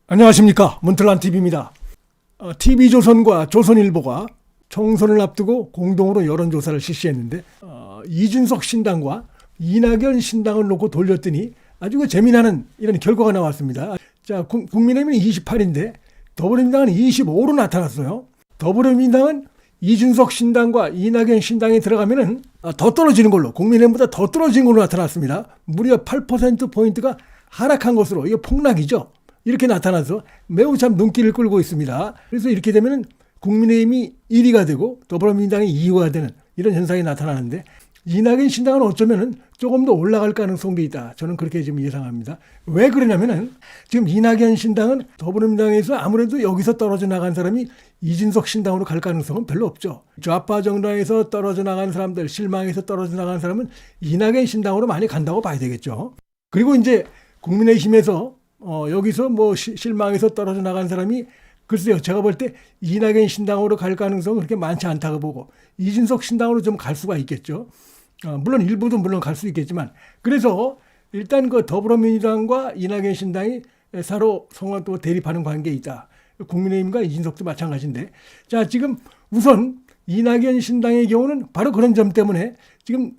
안녕하십니까, 문틀란TV입니다. TV조선과 조선일보가 총선을 앞두고 공동으로 여론조사를 실시했는데 이준석 신당과 이낙연 신당을 놓고 돌렸더니 아주 재미나는 이런 결과가 나왔습니다. 자, 국민의힘은 28인데 더불어민주당은 25로 나타났어요. 더불어민주당은 이준석 신당과 이낙연 신당이 들어가면은 더 떨어지는 걸로, 국민의힘보다 더 떨어지는 걸로 나타났습니다. 무려 8%포인트가 하락한 것으로, 이게 폭락이죠. 이렇게 나타나서 매우 참 눈길을 끌고 있습니다. 그래서 이렇게 되면 국민의힘이 1위가 되고 더불어민주당이 2위가 되는 이런 현상이 나타나는데, 이낙연 신당은 어쩌면 조금 더 올라갈 가능성도 있다. 저는 그렇게 지금 예상합니다. 왜 그러냐면은 지금 이낙연 신당은 더불어민주당에서 아무래도 여기서 떨어져 나간 사람이 이준석 신당으로 갈 가능성은 별로 없죠. 좌파 정당에서 떨어져 나간 사람들, 실망해서 떨어져 나간 사람은 이낙연 신당으로 많이 간다고 봐야 되겠죠. 그리고 이제 국민의힘에서 여기서 뭐 실망해서 떨어져 나간 사람이, 글쎄요, 제가 볼 때 이낙연 신당으로 갈 가능성은 그렇게 많지 않다고 보고 이준석 신당으로 좀 갈 수가 있겠죠. 물론 일부도 물론 갈 수 있겠지만, 그래서 일단 그 더불어민주당과 이낙연 신당이 서로 또 대립하는 관계에 있다. 국민의힘과 이준석도 마찬가지인데, 자, 지금 우선 이낙연 신당의 경우는 바로 그런 점 때문에 지금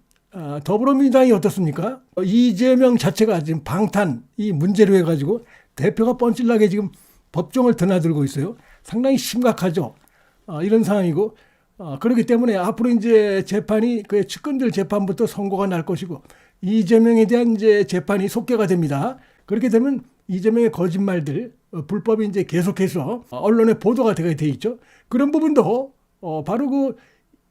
더불어민주당이 어떻습니까? 이재명 자체가 지금 방탄 이 문제로 해가지고 대표가 뻔질나게 지금 법정을 드나들고 있어요. 상당히 심각하죠. 이런 상황이고, 그렇기 때문에 앞으로 이제 재판이 그 측근들 재판부터 선고가 날 것이고, 이재명에 대한 이제 재판이 속개가 됩니다. 그렇게 되면 이재명의 거짓말들, 불법이 이제 계속해서 언론에 보도가 되게 돼 있죠. 그런 부분도 바로 그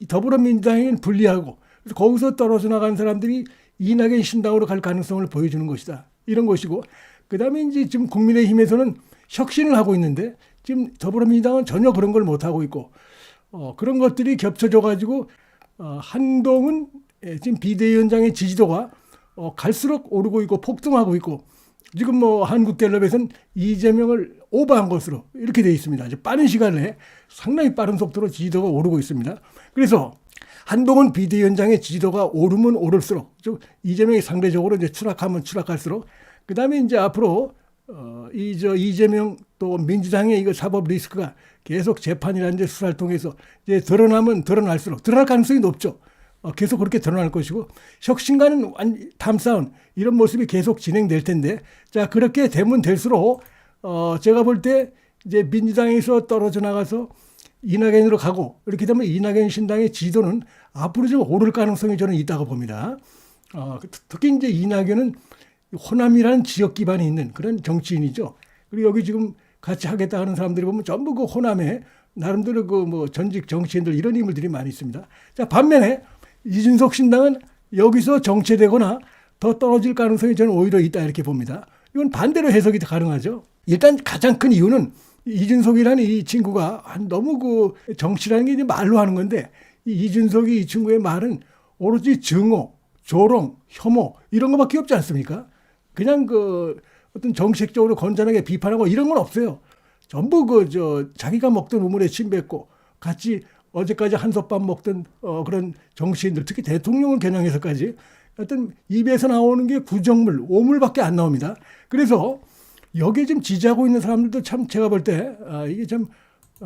더불어민주당에는 불리하고, 그래서 거기서 떨어져 나간 사람들이 이낙연 신당으로 갈 가능성을 보여주는 것이다. 이런 것이고, 그 다음에 이제 지금 국민의힘에서는 혁신을 하고 있는데 지금 더불어민주당은 전혀 그런 걸 못하고 있고, 그런 것들이 겹쳐져가지고 한동훈 지금 비대위원장의 지지도가 갈수록 오르고 있고 폭등하고 있고, 지금 뭐 한국갤럽에서는 이재명을 오버한 것으로 이렇게 되어 있습니다. 이제 빠른 시간 내에 상당히 빠른 속도로 지지도가 오르고 있습니다. 그래서 한동훈 비대위원장의 지지도가 오르면 오를수록, 이재명이 상대적으로 이제 추락하면 추락할수록, 그 다음에 이제 앞으로 이재명 또 민주당의 이거 사법 리스크가 계속 재판이라는 이제 수사를 통해서 이제 드러나면 드러날수록, 드러날 가능성이 높죠. 계속 그렇게 드러날 것이고, 혁신가는 탐싸움 이런 모습이 계속 진행될 텐데, 자, 그렇게 되면 될수록 제가 볼 때 이제 민주당에서 떨어져 나가서 이낙연으로 가고, 이렇게 되면 이낙연 신당의 지지도는 앞으로 좀 오를 가능성이 저는 있다고 봅니다. 특히 이제 이낙연은 호남이라는 지역 기반이 있는 그런 정치인이죠. 그리고 여기 지금 같이 하겠다 하는 사람들이 보면 전부 그 호남에 나름대로 그 뭐 전직 정치인들 이런 인물들이 많이 있습니다. 자, 반면에 이준석 신당은 여기서 정체되거나 더 떨어질 가능성이 저는 오히려 있다 이렇게 봅니다. 이건 반대로 해석이 가능하죠. 일단 가장 큰 이유는 이준석이라는 이 친구가 너무 그 정치라는 게 이제 말로 하는 건데, 이준석이 이 친구의 말은 오로지 증오, 조롱, 혐오 이런 거밖에 없지 않습니까? 그냥 그 어떤 정책적으로 건전하게 비판하고 이런 건 없어요. 전부 자기가 먹던 우물에 침 뱉고 같이 어제까지 한솥밥 먹던 그런 정치인들, 특히 대통령을 겨냥해서까지 어떤 입에서 나오는 게 구정물, 오물밖에 안 나옵니다. 그래서 여기에 지금 지지하고 있는 사람들도 참 제가 볼 때 이게 참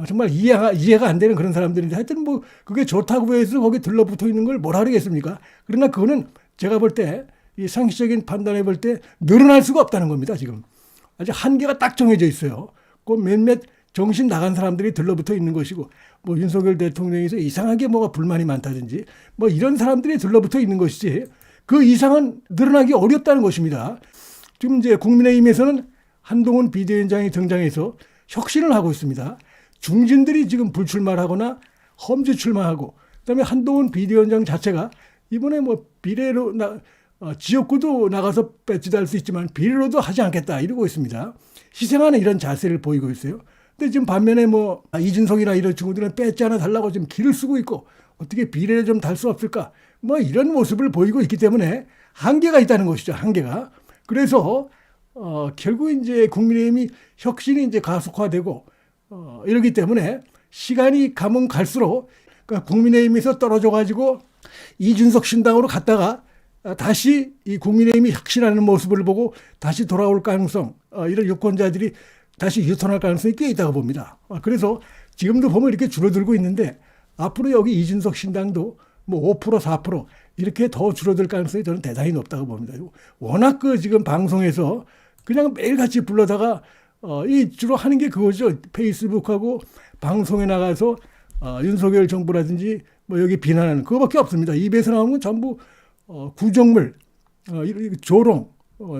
정말 이해가 안 되는 그런 사람들인데, 하여튼 뭐 그게 좋다고 해서 거기 들러붙어 있는 걸 뭐라 그러겠습니까? 그러나 그거는 제가 볼 때 이 상식적인 판단해 볼 때 늘어날 수가 없다는 겁니다. 지금 아주 한계가 딱 정해져 있어요. 그 몇몇 정신 나간 사람들이 들러붙어 있는 것이고, 뭐 윤석열 대통령에서 이상하게 뭐가 불만이 많다든지 뭐 이런 사람들이 들러붙어 있는 것이지, 그 이상은 늘어나기 어렵다는 것입니다. 지금 이제 국민의힘에서는 한동훈 비대위원장이 등장해서 혁신을 하고 있습니다. 중진들이 지금 불출마를 하거나 험지 출마하고, 그다음에 한동훈 비대위원장 자체가 이번에 뭐 비례로 지역구도 나가서 배치할 수 있지만 비례로도 하지 않겠다 이러고 있습니다. 희생하는 이런 자세를 보이고 있어요. 근데 지금 반면에 뭐 이준석이나 이런 친구들은 배지 하나 달라고 지금 길을 쓰고 있고, 어떻게 비례를 좀 달 수 없을까? 뭐 이런 모습을 보이고 있기 때문에 한계가 있다는 것이죠. 한계가. 그래서 결국 이제 국민의힘이 혁신이 이제 가속화되고 이러기 때문에 시간이 가면 갈수록, 그러니까 국민의힘에서 떨어져 가지고 이준석 신당으로 갔다가 다시 이 국민의힘이 혁신하는 모습을 보고 다시 돌아올 가능성, 이런 유권자들이 다시 유턴할 가능성이 꽤 있다고 봅니다. 그래서 지금도 보면 이렇게 줄어들고 있는데 앞으로 여기 이준석 신당도 뭐 5%, 4% 이렇게 더 줄어들 가능성이 저는 대단히 높다고 봅니다. 워낙 그 지금 방송에서 그냥 매일같이 불러다가 이 주로 하는 게 그거죠. 페이스북하고 방송에 나가서 윤석열 정부라든지 뭐 여기 비난하는 그거밖에 없습니다. 입에서 나오는 건 전부 구정물, 조롱,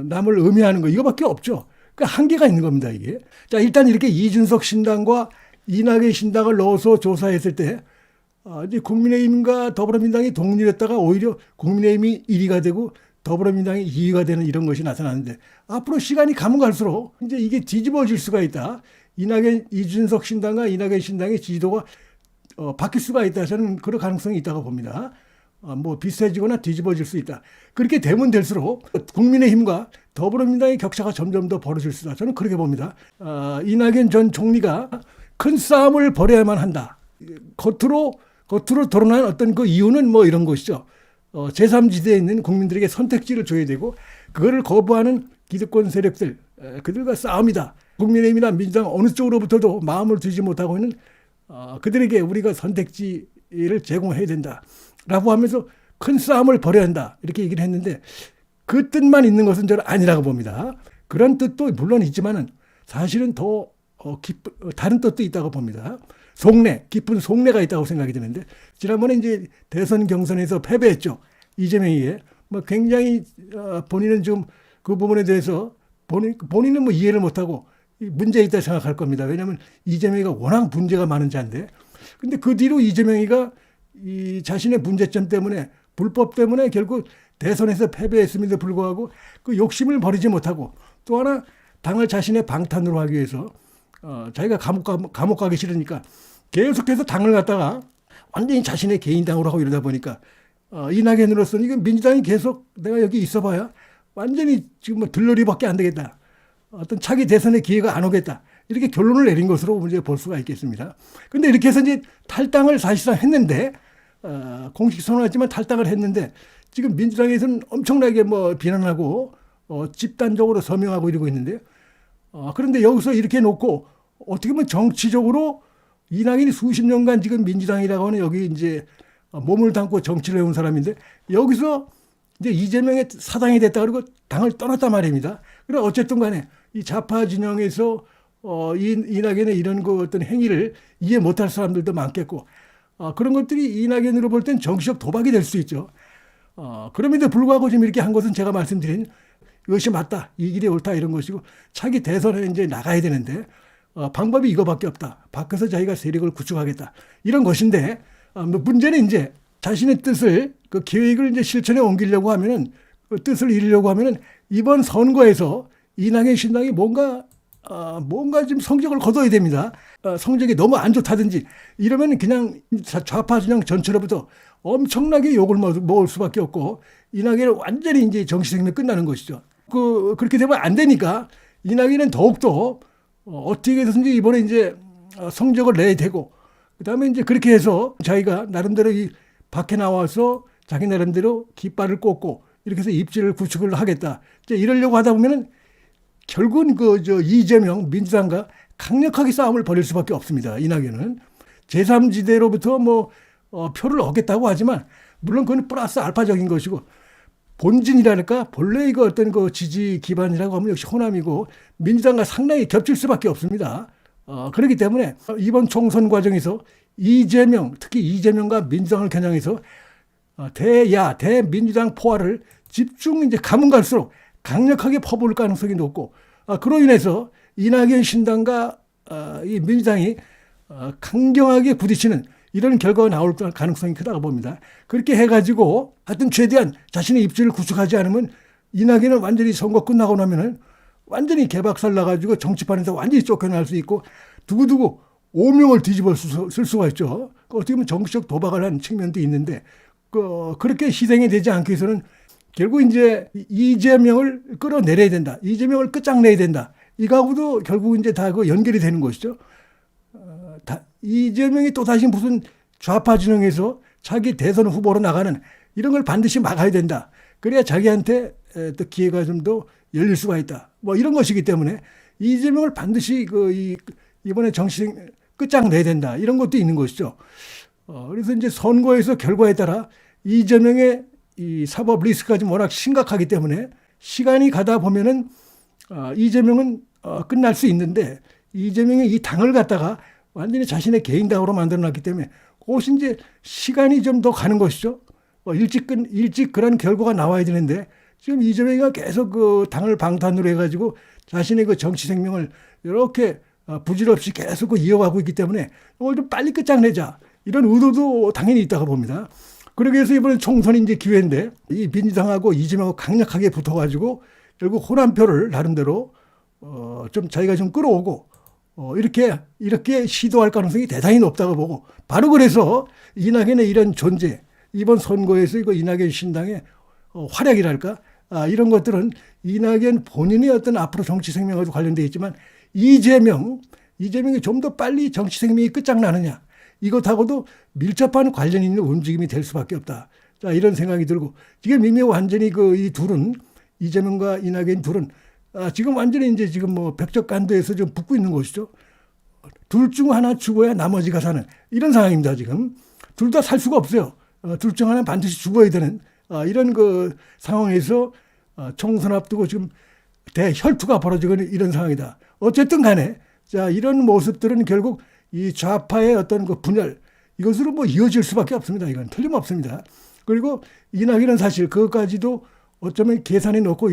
남을 음해하는 거 이거밖에 없죠. 그 한계가 있는 겁니다, 이게. 자, 일단 이렇게 이준석 신당과 이낙연 신당을 넣어서 조사했을 때 이제 국민의힘과 더불어민주당이 동률했다가 오히려 국민의힘이 1위가 되고 더불어민주당이 2위가 되는 이런 것이 나타나는데 앞으로 시간이 가면 갈수록 이제 이게 뒤집어질 수가 있다. 이준석 신당과 이낙연 신당의 지지도가 바뀔 수가 있다. 저는 그런 가능성이 있다고 봅니다. 뭐 비슷해지거나 뒤집어질 수 있다. 그렇게 되면 될수록 국민의힘과 더불어민주당의 격차가 점점 더 벌어질 수 있다. 저는 그렇게 봅니다. 이낙연 전 총리가 큰 싸움을 벌여야만 한다. 겉으로 드러난 어떤 그 이유는 뭐 이런 것이죠. 제3지대에 있는 국민들에게 선택지를 줘야 되고 그거를 거부하는 기득권 세력들 그들과 싸움이다. 국민의힘이나 민주당 어느 쪽으로부터도 마음을 두지 못하고 있는 그들에게 우리가 선택지를 제공해야 된다라고 하면서 큰 싸움을 벌여야 한다 이렇게 얘기를 했는데 그 뜻만 있는 것은 저는 아니라고 봅니다. 그런 뜻도 물론 있지만은 사실은 더 다른 뜻도 있다고 봅니다. 깊은 속내가 있다고 생각이 드는데 지난번에 이제 대선 경선에서 패배했죠. 이재명에게 뭐 굉장히 본인은 좀 그 부분에 대해서 본인은 뭐 이해를 못하고 문제 있다 생각할 겁니다. 왜냐하면 이재명이가 워낙 문제가 많은 자인데 근데 그 뒤로 이재명이가 이 자신의 문제점 때문에 불법 때문에 결국 대선에서 패배했음에도 불구하고 그 욕심을 버리지 못하고 또 하나 당을 자신의 방탄으로 하기 위해서 자기가 감옥 가기 싫으니까 계속해서 당을 갖다가 완전히 자신의 개인당으로 하고 이러다 보니까 이낙연으로서는 이건 민주당이 계속 내가 여기 있어봐야 완전히 지금 뭐 들러리밖에 안 되겠다. 어떤 차기 대선의 기회가 안 오겠다. 이렇게 결론을 내린 것으로 이제 볼 수가 있겠습니다. 그런데 이렇게 해서 이제 탈당을 사실상 했는데 공식 선언했지만 탈당을 했는데 지금 민주당에서는 엄청나게 뭐 비난하고 집단적으로 서명하고 이러고 있는데 그런데 여기서 이렇게 놓고 어떻게 보면 정치적으로 이낙연이 수십 년간 지금 민주당이라고 하는 여기 이제 몸을 담고 정치를 해온 사람인데 여기서 이제 이재명의 사당이 됐다 그러고 당을 떠났단 말입니다. 그래 어쨌든 간에 이 좌파 진영에서 이낙연의 이런 그 어떤 행위를 이해 못할 사람들도 많겠고 그런 것들이 이낙연으로 볼 땐 정치적 도박이 될 수 있죠. 그럼에도 불구하고 지금 이렇게 한 것은 제가 말씀드린 이것이 맞다, 이 길이 옳다 이런 것이고 차기 대선에 이제 나가야 되는데 방법이 이거밖에 없다. 바꿔서 자기가 세력을 구축하겠다. 이런 것인데 문제는 이제 자신의 뜻을 그 계획을 이제 실천에 옮기려고 하면은 그 뜻을 이루려고 하면은 이번 선거에서 이낙연 신당이 뭔가 좀 성적을 거둬야 됩니다. 성적이 너무 안 좋다든지 이러면 그냥 좌파 진영 전체로부터 엄청나게 욕을 먹을 수밖에 없고 이낙연은 완전히 이제 정치 생명 끝나는 것이죠. 그렇게 되면 안 되니까 이낙연은 더욱더 어떻게 해서든지 이번에 이제 성적을 내야 되고 그다음에 이제 그렇게 해서 자기가 나름대로 이 밖에 나와서 자기 나름대로 깃발을 꽂고 이렇게 해서 입지를 구축을 하겠다. 이제 이러려고 하다 보면은 결국은 이재명 민주당과 강력하게 싸움을 벌일 수밖에 없습니다. 이낙연은 제3지대로부터 뭐 표를 얻겠다고 하지만 물론 그건 플러스 알파적인 것이고 본진이랄까 본래 이거 어떤 그 지지 기반이라고 하면 역시 호남이고 민주당과 상당히 겹칠 수밖에 없습니다. 그렇기 때문에 이번 총선 과정에서 특히 이재명과 민주당을 겨냥해서 대민주당 포화를 집중 이제 가면 갈수록 강력하게 퍼부을 가능성이 높고 그로 인해서 이낙연 신당과 이 민주당이 강경하게 부딪히는 이런 결과가 나올 가능성이 크다고 봅니다. 그렇게 해가지고 하여튼 최대한 자신의 입지를 구축하지 않으면 이낙연은 완전히 선거 끝나고 나면은 완전히 개박살 나가지고 정치판에서 완전히 쫓겨날 수 있고 두고두고 오명을 뒤집어 쓸 수가 있죠. 어떻게 보면 정치적 도박을 한 측면도 있는데 그렇게 희생이 되지 않기 위해서는 결국 이제 이재명을 끌어내려야 된다. 이재명을 끝장내야 된다. 이거하고도 결국 이제 다 그 연결이 되는 것이죠. 이재명이 또다시 무슨 좌파 진영에서 자기 대선 후보로 나가는 이런 걸 반드시 막아야 된다. 그래야 자기한테 또 기회가 좀 더 열릴 수가 있다. 뭐 이런 것이기 때문에 이재명을 반드시 이번에 정치 끝장내야 된다. 이런 것도 있는 것이죠. 그래서 이제 선거에서 결과에 따라 이재명의 이 사법 리스크가 좀 워낙 심각하기 때문에 시간이 가다 보면은 이재명은 끝날 수 있는데 이재명이 이 당을 갖다가 완전히 자신의 개인 당으로 만들어놨기 때문에 그것이 이제 시간이 좀 더 가는 것이죠. 일찍 그런 결과가 나와야 되는데 지금 이재명이가 계속 그 당을 방탄으로 해가지고 자신의 그 정치 생명을 이렇게 부질없이 계속 이어가고 있기 때문에 이걸 좀 빨리 끝장내자 이런 의도도 당연히 있다고 봅니다. 그러기 위해서 이번에 총선이 이제 기회인데 이 민주당하고 이재명하고 강력하게 붙어가지고 결국 호남표를 나름대로 좀 자기가 좀 끌어오고 이렇게 시도할 가능성이 대단히 높다고 보고 바로 그래서 이낙연의 이런 존재 이번 선거에서 이거 이낙연 신당의 활약이랄까 이런 것들은 이낙연 본인의 어떤 앞으로 정치 생명과도 관련되어 있지만 이재명이 좀 더 빨리 정치 생명이 끝장나느냐 이것하고도 밀접한 관련 있는 움직임이 될 수밖에 없다. 자, 이런 생각이 들고 지금 이미 완전히 이 둘은 이재명과 이낙연 둘은 지금 완전히 이제 지금 뭐 백척간도에서 좀 붙고 있는 것이죠. 둘 중 하나 죽어야 나머지가 사는 이런 상황입니다. 지금 둘 다 살 수가 없어요. 둘 중 하나 반드시 죽어야 되는 이런 상황에서 총선 앞두고 지금 대혈투가 벌어지고 있는 이런 상황이다. 어쨌든 간에 자, 이런 모습들은 결국 이 좌파의 어떤 분열 이것으로 뭐 이어질 수밖에 없습니다. 이건 틀림없습니다. 그리고 이낙연은 사실 그것까지도 어쩌면 계산에 놓고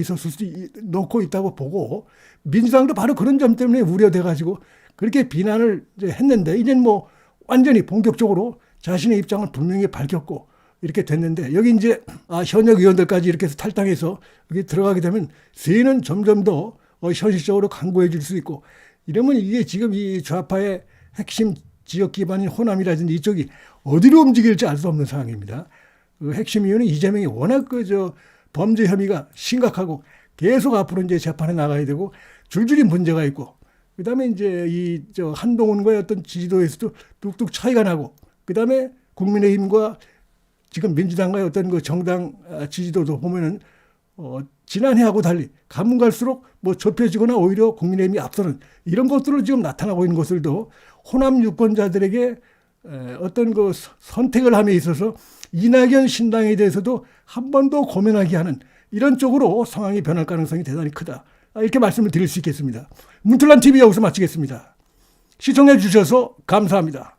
있다고 보고 민주당도 바로 그런 점 때문에 우려돼 가지고 그렇게 비난을 이제 했는데 이제는 뭐 완전히 본격적으로 자신의 입장을 분명히 밝혔고 이렇게 됐는데 여기 이제 현역 의원들까지 이렇게 해서 탈당해서 여기 들어가게 되면 세는 점점 더 현실적으로 강고해질 수 있고 이러면 이게 지금 이 좌파의 핵심 지역 기반인 호남이라든지 이쪽이 어디로 움직일지 알 수 없는 상황입니다. 그 핵심 이유는 이재명이 워낙 범죄 혐의가 심각하고 계속 앞으로 이제 재판에 나가야 되고 줄줄이 문제가 있고 그다음에 이제 한동훈과의 어떤 지지도에서도 뚝뚝 차이가 나고 그다음에 국민의힘과 지금 민주당과의 어떤 정당 지지도도 보면은 지난해하고 달리 가면 갈수록 뭐 좁혀지거나 오히려 국민의힘이 앞서는 이런 것들을 지금 나타나고 있는 것들도 호남 유권자들에게 어떤 선택을 함에 있어서 이낙연 신당에 대해서도 한 번 더 고민하게 하는 이런 쪽으로 상황이 변할 가능성이 대단히 크다. 이렇게 말씀을 드릴 수 있겠습니다. 문틀란 TV 여기서 마치겠습니다. 시청해 주셔서 감사합니다.